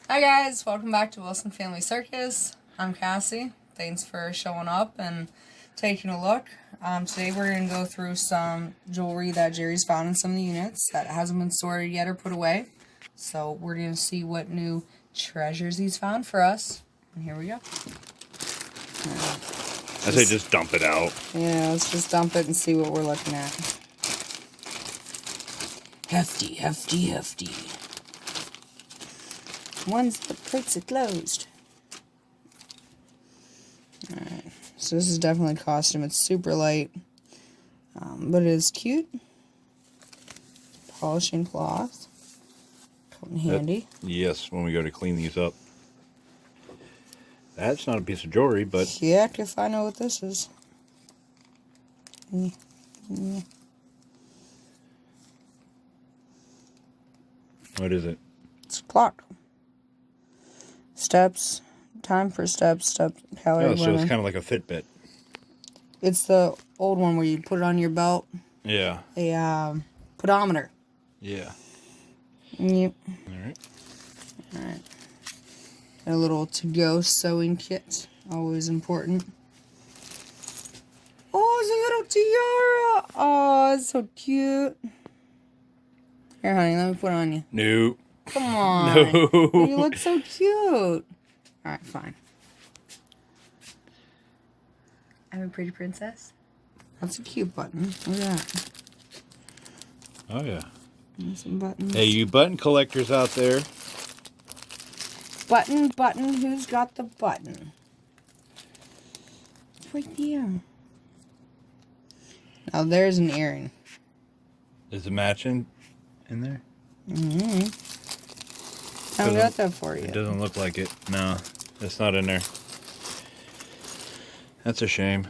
Hi guys, welcome back to Wilson Family Circus. I'm Cassie. Thanks for showing up and taking a look. Today we're going to go through some jewelry that Jerry's found in some of the units that hasn't been sorted yet or put away. So we're going to see what new treasures he's found for us. And here we go. I say just dump it out. Yeah, let's just dump it and see what we're looking at. Hefty, hefty, hefty. Once the crates are closed. Alright, so this is definitely costume. It's super light, but it is cute. Polishing cloth. Come in handy. Yes, when we go to clean these up. That's not a piece of jewelry, but... Heck if I know what this is. What is it? It's a clock. Steps. Time for steps. Step calorie Oh, so burner. it's kind of like a Fitbit. It's the old one where you put it on your belt. Yeah. A pedometer. Yeah. Yep. Alright. Alright. A little to-go sewing kit. Always important. Oh, it's a little tiara. Oh, it's so cute. Here, honey, let me put it on you. No. Come on. No. You look so cute. Alright, fine. I'm a pretty princess. That's a cute button. Look at that. Oh, yeah. And some buttons. Hey, you button collectors out there. Button, who's got the button? It's right there. Now there's an earring. Is the matching in there? Mm-hmm. I got that for you. It doesn't look like it. No, it's not in there. That's a shame.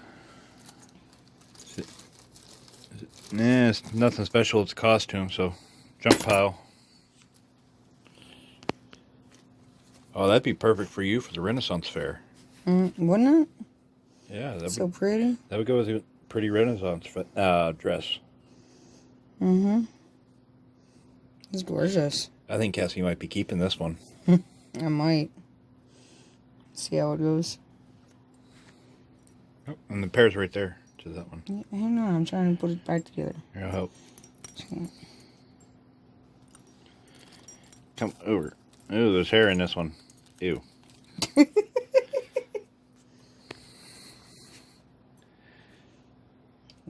Nah, it's nothing special. It's a costume, so junk pile. Oh, that'd be perfect for you for the Renaissance fair. Wouldn't it? Yeah, that'd So be, pretty. that would go with a pretty Renaissance dress. Mm-hmm. It's gorgeous. I think Cassie might be keeping this one. I might. See how it goes. Oh, and the pair's right there to that one. Yeah, hang on, I'm trying to put it back together. Here, I'll help. Come over. Ooh, there's hair in this one. Ew.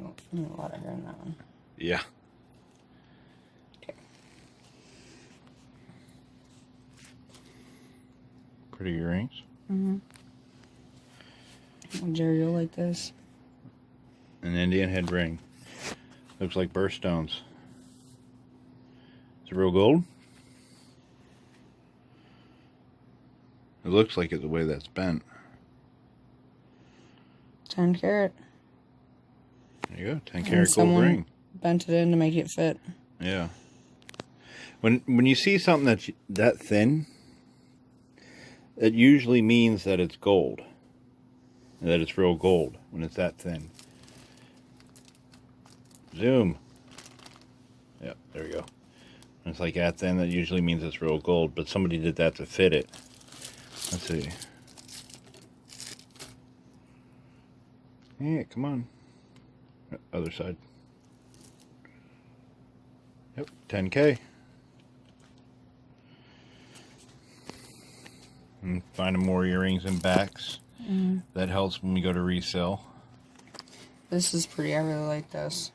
Oh, a lot of hair in that one. Yeah. Okay. Pretty earrings. Mm-hmm. Well, Jerry, you'll like this. An Indian head ring. Looks like birthstones. Is it real gold? It looks like it the way that's bent. 10 carat. There you go, 10 And karat gold someone ring. bent it in to make it fit. Yeah. When you see something that's that thin, it usually means that it's gold. That it's real gold when it's that thin. Zoom. Yep, there we go. When it's like that thin, that usually means it's real gold, but somebody did that to fit it. Let's see. Yeah, come on. Other side. Yep, 10K. And finding more earrings and backs. That helps when we go to resell. This is pretty. I really like this.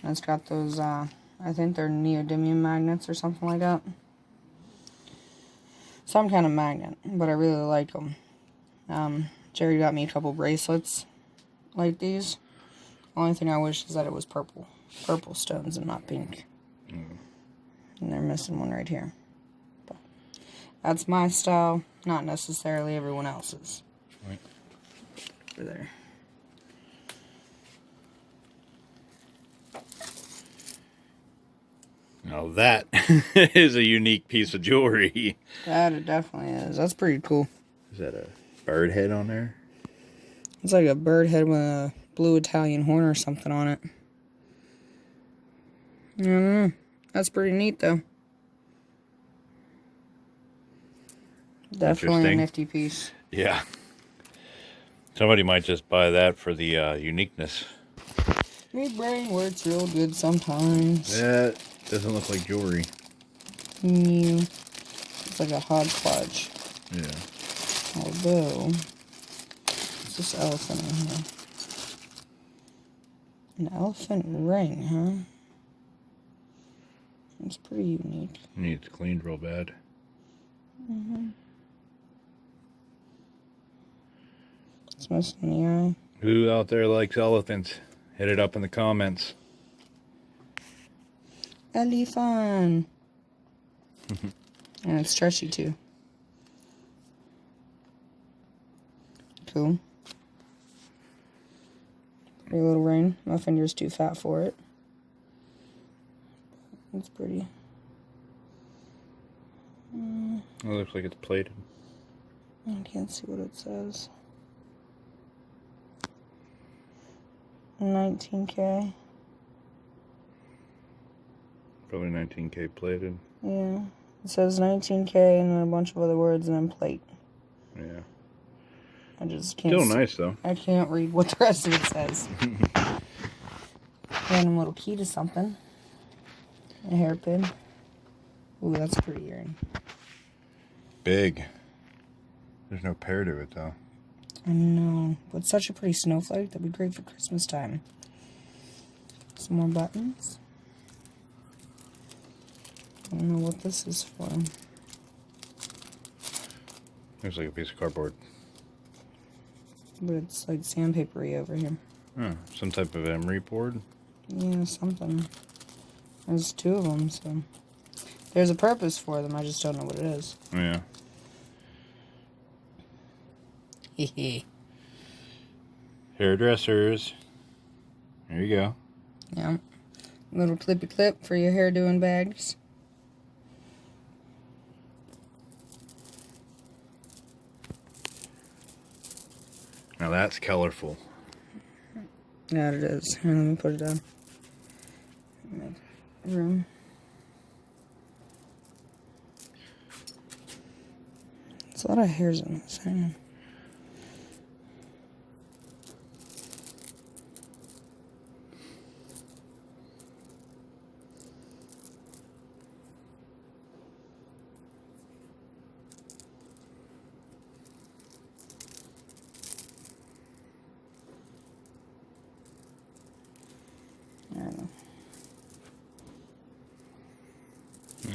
And it's got those, I think they're neodymium magnets or something like that. Some kind of magnet, but I really like them. Jerry got me a couple bracelets like these. Only thing I wish is that it was purple. Purple stones and not pink. And they're missing one right here. But that's my style, not necessarily everyone else's. Right. Over there. Now that is a unique piece of jewelry. That it definitely is. That's pretty cool. Is that a bird head on there? It's like a bird head with a blue Italian horn or something on it. I don't know. That's pretty neat, though. Definitely a Interesting. nifty piece. Yeah. Somebody might just buy that for the uniqueness. Me brain works real good sometimes. That doesn't look like jewelry. New. It's like a hodgepodge. Yeah. Although, what's this elephant in here? An elephant ring, huh? It's pretty unique. Needs cleaned real bad. It's missing the eye. Who out there likes elephants? Hit it up in the comments. Elephant. And it's stretchy too. Cool. Pretty little ring. My finger's too fat for it. It's pretty. It looks like it's plated. I can't see what it says. 19K. Probably 19K plated. Yeah. It says 19K and then a bunch of other words and then plate. Yeah. I just can't. Still nice though. I can't read what the rest of it says. Random little key to something. A hairpin. Ooh, that's a pretty earring. Big. There's no pair to it though. I know, but such a pretty snowflake. That'd be great for Christmas time. Some more buttons. I don't know what this is for. Looks like a piece of cardboard. But it's like sandpapery over here. Oh, some type of emery board. Yeah, something. There's two of them, so... There's a purpose for them, I just don't know what it is. Yeah. Hehe. Hairdressers. There you go. Yeah. Little clippy clip for your hair doing bags. Now that's colorful. Yeah, it is. Here, let me put it down. Make room. There's a lot of hairs in this. Hang on.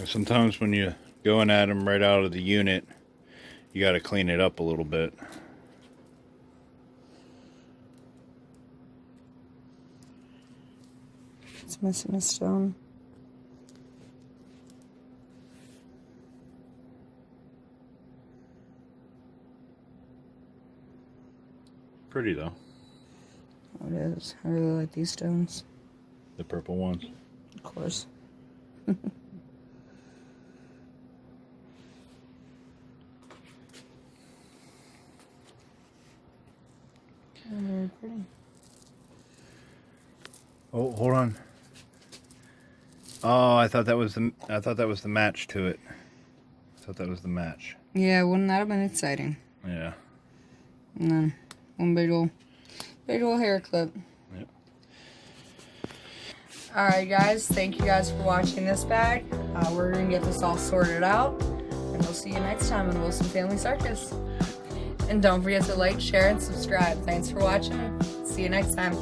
Sometimes when you're going at them right out of the unit, you got to clean it up a little bit. It's missing a stone. Pretty though. Oh, it is. I really like these stones. The purple ones. Of course. Very pretty. Oh, hold on. Oh, I thought that was the match to it. I thought that was the match. Yeah, wouldn't that have been exciting? Yeah. And then one big old hair clip. Yep. Alright guys, thank you guys for watching this bag. We're going to get this all sorted out. And we'll see you next time on Wilson Family Circus. And don't forget to like, share, and subscribe. Thanks for watching. See you next time.